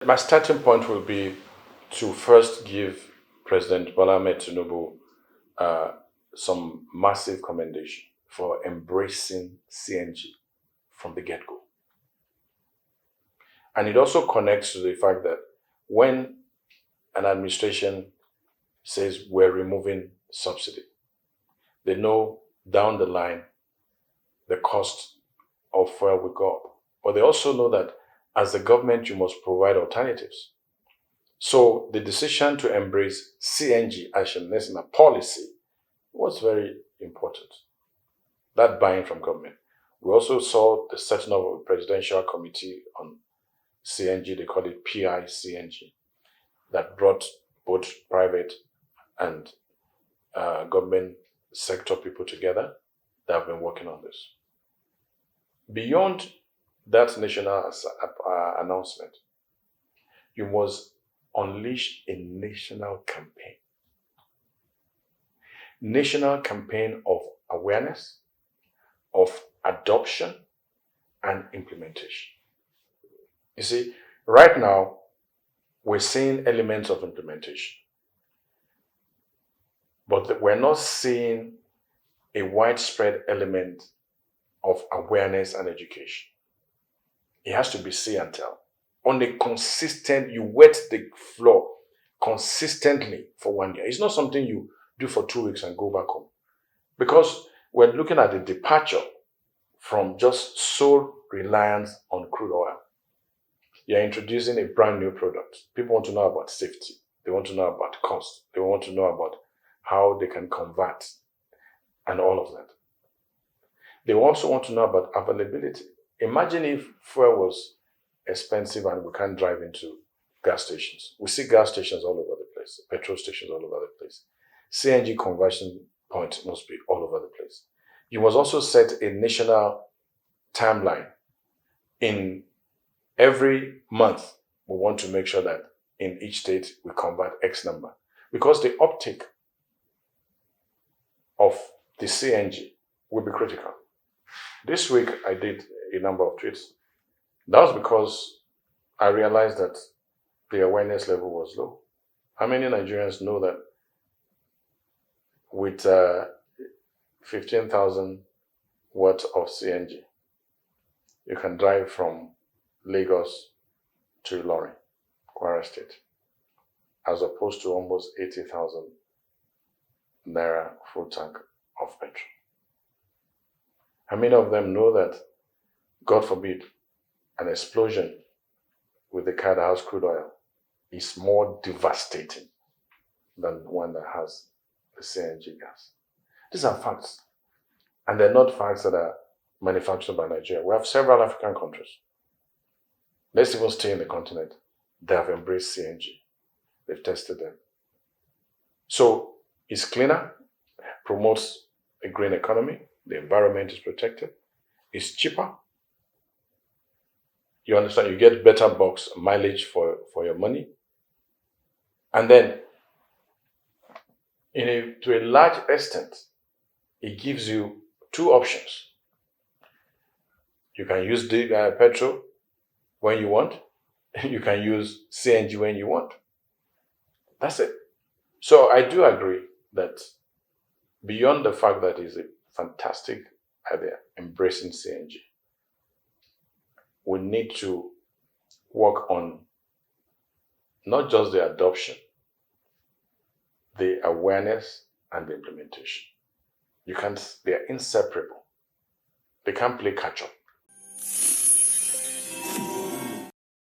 My starting point will be to first give President Bola Ahmed Tinubu uh, some massive commendation for embracing CNG from the get go. And it also connects to the fact that when an administration says we're removing subsidy, they know down the line the cost of fuel will go up. But they also know that as the government, you must provide alternatives. So the decision to embrace CNG as a national policy was very important. That buy-in from government. We also saw the setting up of a presidential committee on CNG, they call it PICNG, that brought both private and government sector people together that have been working on this. Beyond that national announcement, you must unleash a national campaign of awareness, of adoption, and implementation. You see, right now, we're seeing elements of implementation, but we're not seeing a widespread element of awareness and education. It has to be see and tell. On a consistent, you wet the floor consistently for 1 year. It's not something you do for 2 weeks and go back home. Because we're looking at the departure from just sole reliance on crude oil. You're introducing a brand new product. People want to know about safety. They want to know about cost. They want to know about how they can convert and all of that. They also want to know about availability. Imagine if fuel was expensive and we can't drive into gas stations. We see gas stations all over the place, petrol stations all over the place. CNG conversion points must be all over the place. You must also set a national timeline. In every month, we want to make sure that in each state we convert X number. Because the uptake of the CNG will be critical. This week, I did a number of tweets. That was because I realized that the awareness level was low. How many Nigerians know that with 15,000 watts of CNG, you can drive from Lagos to Ilorin, Kwara State, as opposed to almost 80,000 naira full tank of petrol? How many of them know that, God forbid, an explosion with the car that has crude oil is more devastating than one that has the CNG gas? These are facts. And they're not facts that are manufactured by Nigeria. We have several African countries. Let's even stay in the continent. They have embraced CNG. They've tested them. So it's cleaner, promotes a green economy, the environment is protected, it's cheaper. You understand, you get better box mileage for your money. And then, to a large extent, it gives you two options. You can use the petrol when you want. You can use CNG when you want. That's it. So I do agree that beyond the fact that it's a fantastic idea, embracing CNG, we need to work on not just the adoption, the awareness and the implementation. They are inseparable. They can't play catch up.